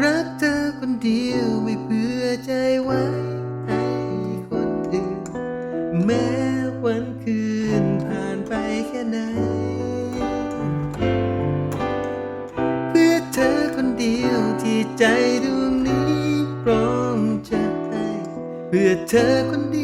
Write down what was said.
รักเธอคนเดียวไม่เผื่อใจไว้ให้คนอื่นแม้วันคืนผ่านไปแค่ไหนเพื่อเธอคนเดียวที่ใจดวงนี้พร้อมจะให้เพื่อเธอคนเดียว